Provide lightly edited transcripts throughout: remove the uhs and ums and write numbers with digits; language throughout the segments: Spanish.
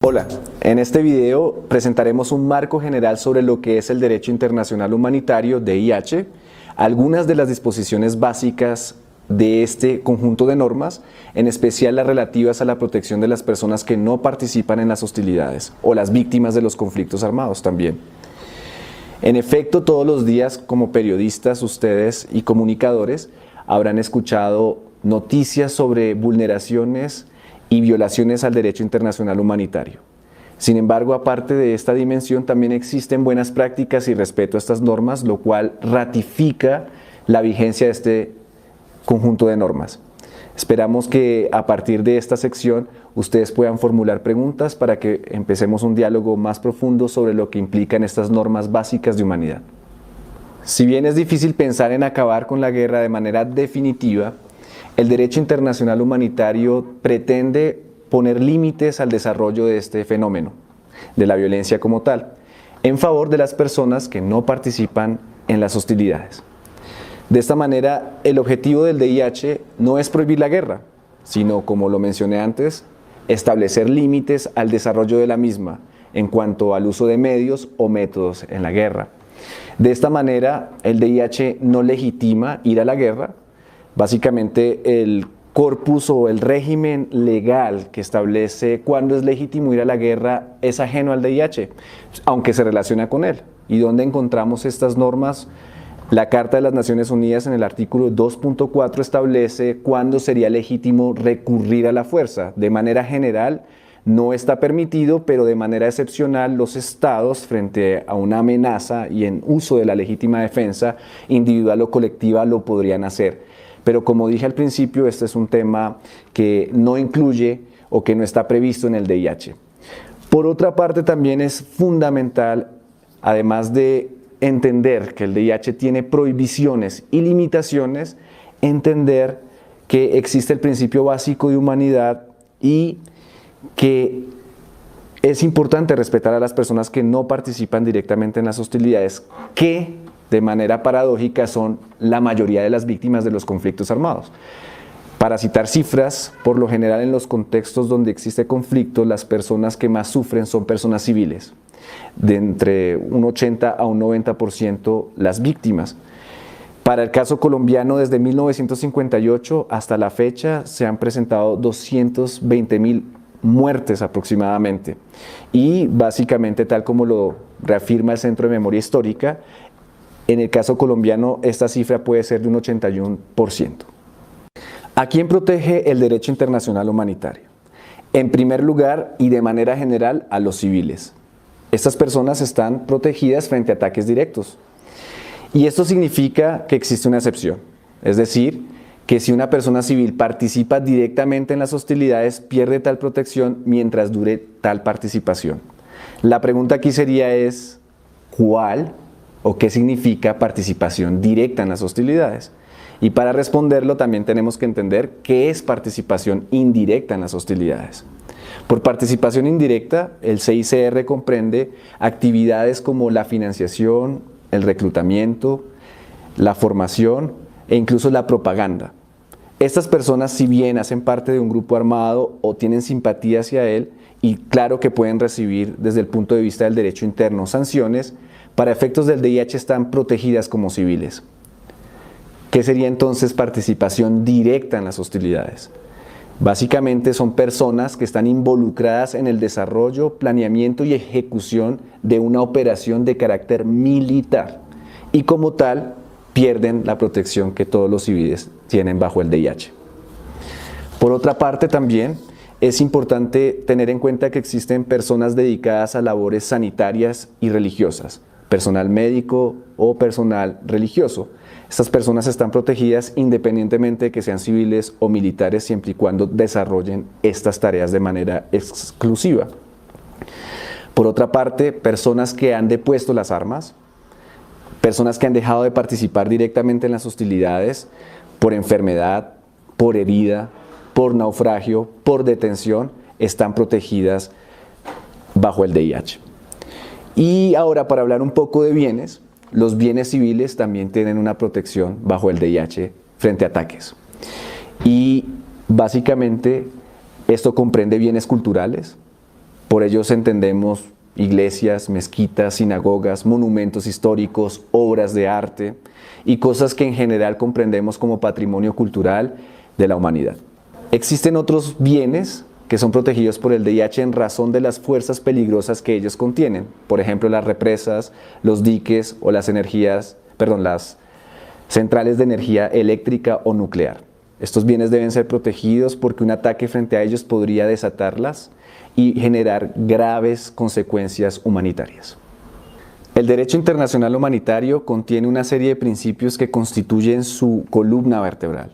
Hola, en este video presentaremos un marco general sobre lo que es el Derecho Internacional Humanitario, DIH, algunas de las disposiciones básicas de este conjunto de normas, en especial las relativas a la protección de las personas que no participan en las hostilidades o las víctimas de los conflictos armados también. En efecto, todos los días como periodistas, ustedes y comunicadores habrán escuchado noticias sobre vulneraciones y violaciones al derecho internacional humanitario. Sin embargo, aparte de esta dimensión, también existen buenas prácticas y respeto a estas normas, lo cual ratifica la vigencia de este conjunto de normas. Esperamos que a partir de esta sección ustedes puedan formular preguntas para que empecemos un diálogo más profundo sobre lo que implican estas normas básicas de humanidad. Si bien es difícil pensar en acabar con la guerra de manera definitiva, el derecho internacional humanitario pretende poner límites al desarrollo de este fenómeno, de la violencia como tal, en favor de las personas que no participan en las hostilidades. De esta manera, el objetivo del DIH no es prohibir la guerra, sino, como lo mencioné antes, establecer límites al desarrollo de la misma en cuanto al uso de medios o métodos en la guerra. De esta manera, el DIH no legitima ir a la guerra. Básicamente, el corpus o el régimen legal que establece cuándo es legítimo ir a la guerra es ajeno al DIH, aunque se relaciona con él. ¿Y dónde encontramos estas normas? La Carta de las Naciones Unidas en el artículo 2.4 establece cuándo sería legítimo recurrir a la fuerza. De manera general no está permitido, pero de manera excepcional los estados, frente a una amenaza y en uso de la legítima defensa individual o colectiva, lo podrían hacer. Pero como dije al principio, este es un tema que no incluye o que no está previsto en el DIH. Por otra parte, también es fundamental, además de entender que el DIH tiene prohibiciones y limitaciones, entender que existe el principio básico de humanidad y que es importante respetar a las personas que no participan directamente en las hostilidades, que de manera paradójica son la mayoría de las víctimas de los conflictos armados. Para citar cifras, por lo general en los contextos donde existe conflicto, las personas que más sufren son personas civiles, de entre un 80 a un 90% las víctimas. Para el caso colombiano, desde 1958 hasta la fecha se han presentado 220.000 muertes aproximadamente. Y básicamente, tal como lo reafirma el Centro de Memoria Histórica, en el caso colombiano esta cifra puede ser de un 81%. ¿A quién protege el derecho internacional humanitario? En primer lugar y de manera general a los civiles. Estas personas están protegidas frente a ataques directos. Y esto significa que existe una excepción. Es decir, que si una persona civil participa directamente en las hostilidades, pierde tal protección mientras dure tal participación. La pregunta aquí sería ¿cuál o qué significa participación directa en las hostilidades? Y para responderlo también tenemos que entender qué es participación indirecta en las hostilidades. Por participación indirecta, el CICR comprende actividades como la financiación, el reclutamiento, la formación e incluso la propaganda. Estas personas, si bien hacen parte de un grupo armado o tienen simpatía hacia él, y claro que pueden recibir desde el punto de vista del derecho interno sanciones, para efectos del DIH están protegidas como civiles. ¿Qué sería entonces participación directa en las hostilidades? Básicamente son personas que están involucradas en el desarrollo, planeamiento y ejecución de una operación de carácter militar y como tal pierden la protección que todos los civiles tienen bajo el DIH. Por otra parte, también es importante tener en cuenta que existen personas dedicadas a labores sanitarias y religiosas, personal médico o personal religioso. Estas personas están protegidas independientemente de que sean civiles o militares, siempre y cuando desarrollen estas tareas de manera exclusiva. Por otra parte, personas que han depuesto las armas, personas que han dejado de participar directamente en las hostilidades por enfermedad, por herida, por naufragio, por detención, están protegidas bajo el DIH. Y ahora, para hablar un poco de bienes, los bienes civiles también tienen una protección bajo el DIH frente a ataques. Y básicamente esto comprende bienes culturales, Por ellos entendemos iglesias, mezquitas, sinagogas, monumentos históricos, obras de arte y cosas que en general comprendemos como patrimonio cultural de la humanidad. Existen otros bienes que son protegidos por el DIH en razón de las fuerzas peligrosas que ellos contienen, por ejemplo las represas, los diques o las centrales de energía eléctrica o nuclear. Estos bienes deben ser protegidos porque un ataque frente a ellos podría desatarlas y generar graves consecuencias humanitarias. El derecho internacional humanitario contiene una serie de principios que constituyen su columna vertebral.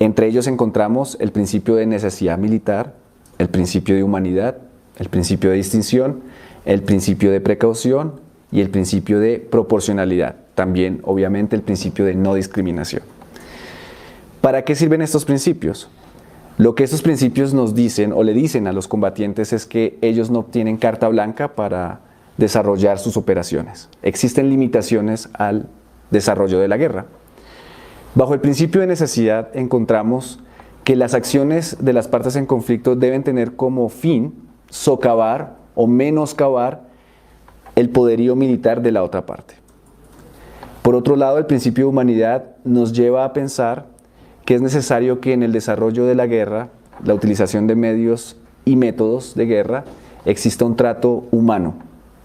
Entre ellos encontramos el principio de necesidad militar, el principio de humanidad, el principio de distinción, el principio de precaución y el principio de proporcionalidad. También, obviamente, el principio de no discriminación. ¿Para qué sirven estos principios? Lo que estos principios nos dicen o le dicen a los combatientes es que ellos no obtienen carta blanca para desarrollar sus operaciones. Existen limitaciones al desarrollo de la guerra. Bajo el principio de necesidad encontramos que las acciones de las partes en conflicto deben tener como fin socavar o menoscabar el poderío militar de la otra parte. Por otro lado, el principio de humanidad nos lleva a pensar que es necesario que en el desarrollo de la guerra, la utilización de medios y métodos de guerra, exista un trato humano,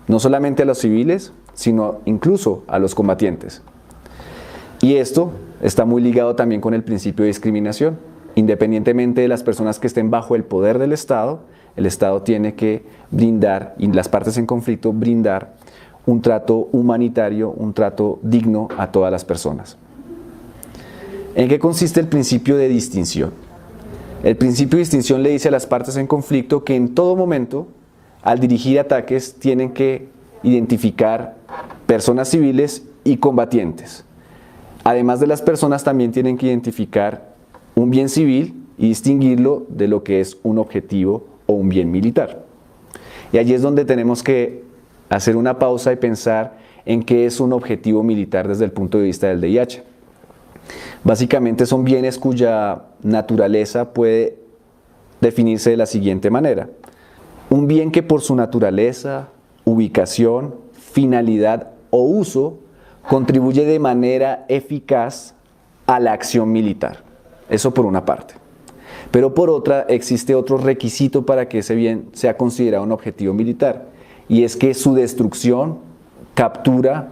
no solamente a los civiles, sino incluso a los combatientes. Y esto está muy ligado también con el principio de discriminación. Independientemente de las personas que estén bajo el poder del Estado, el Estado tiene que brindar, y las partes en conflicto, brindar un trato humanitario, un trato digno a todas las personas. ¿En qué consiste el principio de distinción? El principio de distinción le dice a las partes en conflicto que en todo momento, al dirigir ataques, tienen que identificar personas civiles y combatientes. Además de las personas, también tienen que identificar un bien civil y distinguirlo de lo que es un objetivo o un bien militar. Y allí es donde tenemos que hacer una pausa y pensar en qué es un objetivo militar desde el punto de vista del DIH. Básicamente son bienes cuya naturaleza puede definirse de la siguiente manera. Un bien que por su naturaleza, ubicación, finalidad o uso contribuye de manera eficaz a la acción militar. Eso por una parte. Pero por otra existe otro requisito para que ese bien sea considerado un objetivo militar, y es que su destrucción, captura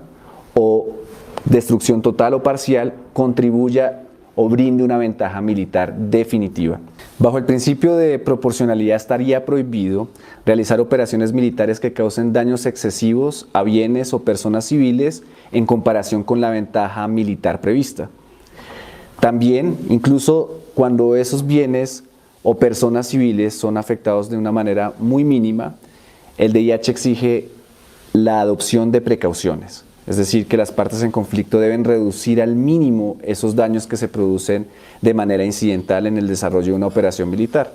o destrucción total o parcial contribuya o brinde una ventaja militar definitiva. Bajo el principio de proporcionalidad estaría prohibido realizar operaciones militares que causen daños excesivos a bienes o personas civiles en comparación con la ventaja militar prevista. También, incluso cuando esos bienes o personas civiles son afectados de una manera muy mínima, el DIH exige la adopción de precauciones. Es decir, que las partes en conflicto deben reducir al mínimo esos daños que se producen de manera incidental en el desarrollo de una operación militar.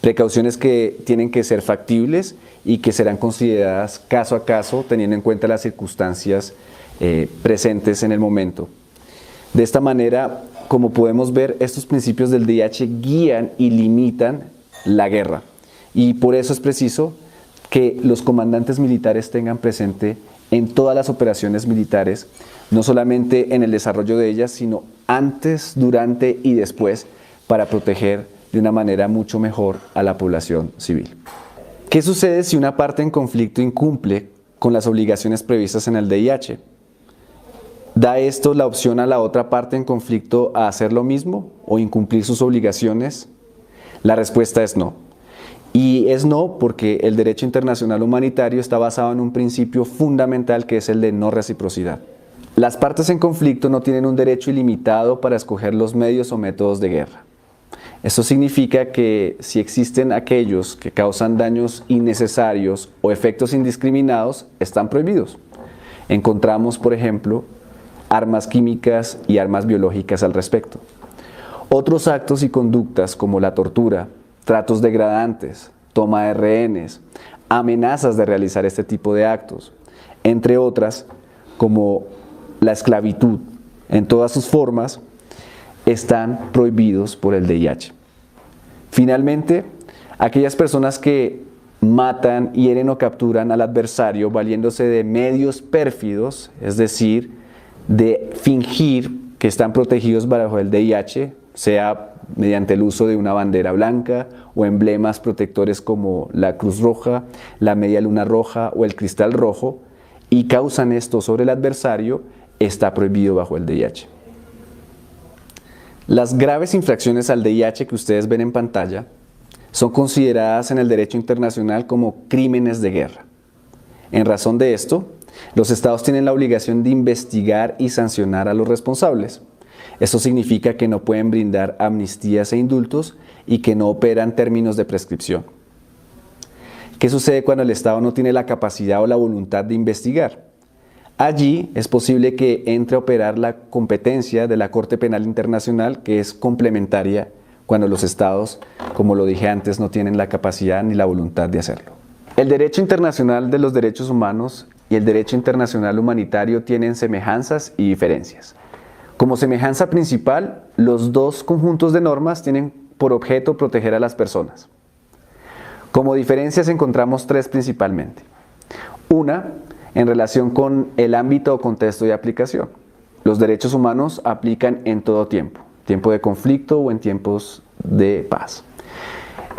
Precauciones que tienen que ser factibles y que serán consideradas caso a caso, teniendo en cuenta las circunstancias presentes en el momento. De esta manera, como podemos ver, estos principios del DIH guían y limitan la guerra. Y por eso es preciso que los comandantes militares tengan presente en todas las operaciones militares, no solamente en el desarrollo de ellas, sino antes, durante y después, para proteger de una manera mucho mejor a la población civil. ¿Qué sucede si una parte en conflicto incumple con las obligaciones previstas en el DIH? ¿Da esto la opción a la otra parte en conflicto a hacer lo mismo o incumplir sus obligaciones? La respuesta es no. Y es no porque el derecho internacional humanitario está basado en un principio fundamental que es el de no reciprocidad. Las partes en conflicto no tienen un derecho ilimitado para escoger los medios o métodos de guerra. Esto significa que si existen aquellos que causan daños innecesarios o efectos indiscriminados, están prohibidos. Encontramos, por ejemplo, armas químicas y armas biológicas al respecto. Otros actos y conductas como la tortura, tratos degradantes, toma de rehenes, amenazas de realizar este tipo de actos, entre otras, como la esclavitud en todas sus formas, están prohibidos por el DIH. Finalmente, aquellas personas que matan, hieren o capturan al adversario valiéndose de medios pérfidos, es decir, de fingir que están protegidos bajo el VIH, sea mediante el uso de una bandera blanca o emblemas protectores como la Cruz Roja, la Media Luna Roja o el Cristal Rojo, y causan esto sobre el adversario, está prohibido bajo el VIH. Las graves infracciones al VIH que ustedes ven en pantalla son consideradas en el derecho internacional como crímenes de guerra. En razón de esto, los estados tienen la obligación de investigar y sancionar a los responsables. Esto significa que no pueden brindar amnistías e indultos y que no operan términos de prescripción. ¿Qué sucede cuando el Estado no tiene la capacidad o la voluntad de investigar? Allí es posible que entre a operar la competencia de la Corte Penal Internacional, que es complementaria cuando los estados, como lo dije antes, no tienen la capacidad ni la voluntad de hacerlo. El derecho internacional de los derechos humanos y el derecho internacional humanitario tienen semejanzas y diferencias. Como semejanza principal, los dos conjuntos de normas tienen por objeto proteger a las personas. Como diferencias encontramos tres principalmente. Una, en relación con el ámbito o contexto de aplicación. Los derechos humanos aplican en todo tiempo de conflicto o en tiempos de paz.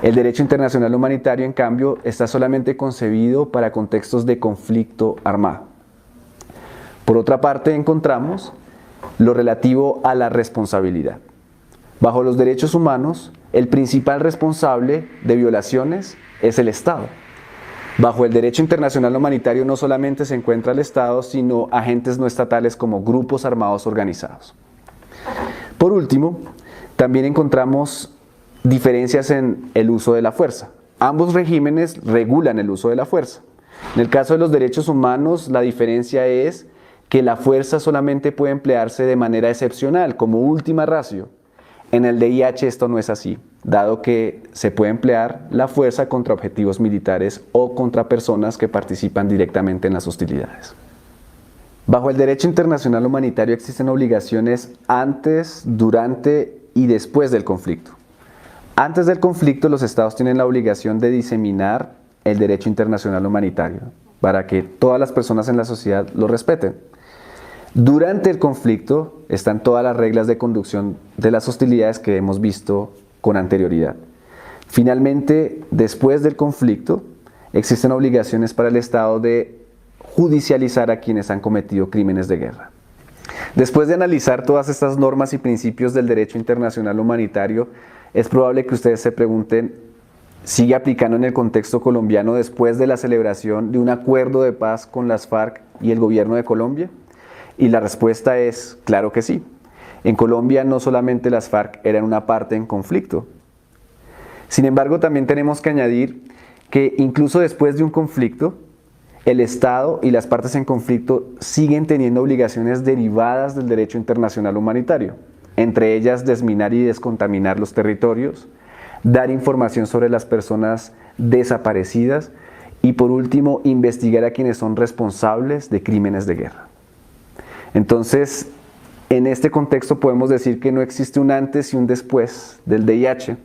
El derecho internacional humanitario, en cambio, está solamente concebido para contextos de conflicto armado. Por otra parte, encontramos lo relativo a la responsabilidad. Bajo los derechos humanos, el principal responsable de violaciones es el Estado. Bajo el derecho internacional humanitario no solamente se encuentra el Estado, sino agentes no estatales como grupos armados organizados. Por último, también encontramos diferencias en el uso de la fuerza. Ambos regímenes regulan el uso de la fuerza. En el caso de los derechos humanos, la diferencia es que la fuerza solamente puede emplearse de manera excepcional, como última ratio. En el VIH esto no es así, dado que se puede emplear la fuerza contra objetivos militares o contra personas que participan directamente en las hostilidades. Bajo el derecho internacional humanitario existen obligaciones antes, durante y después del conflicto. Antes del conflicto, los estados tienen la obligación de diseminar el derecho internacional humanitario para que todas las personas en la sociedad lo respeten. Durante el conflicto están todas las reglas de conducción de las hostilidades que hemos visto con anterioridad. Finalmente, después del conflicto, existen obligaciones para el Estado de judicializar a quienes han cometido crímenes de guerra. Después de analizar todas estas normas y principios del derecho internacional humanitario, es probable que ustedes se pregunten, ¿sigue aplicando en el contexto colombiano después de la celebración de un acuerdo de paz con las FARC y el gobierno de Colombia? Y la respuesta es, claro que sí. En Colombia no solamente las FARC eran una parte en conflicto. Sin embargo, también tenemos que añadir que incluso después de un conflicto, el Estado y las partes en conflicto siguen teniendo obligaciones derivadas del derecho internacional humanitario, entre ellas desminar y descontaminar los territorios, dar información sobre las personas desaparecidas y por último investigar a quienes son responsables de crímenes de guerra. Entonces, en este contexto podemos decir que no existe un antes y un después del VIH.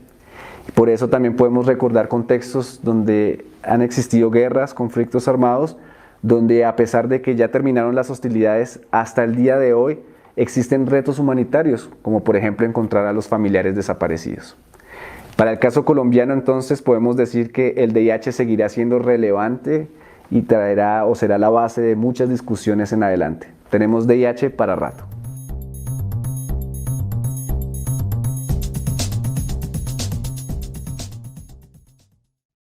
Por eso también podemos recordar contextos donde han existido guerras, conflictos armados, donde a pesar de que ya terminaron las hostilidades, hasta el día de hoy existen retos humanitarios, como por ejemplo encontrar a los familiares desaparecidos. Para el caso colombiano, entonces, podemos decir que el VIH seguirá siendo relevante y traerá o será la base de muchas discusiones en adelante. Tenemos VIH para rato.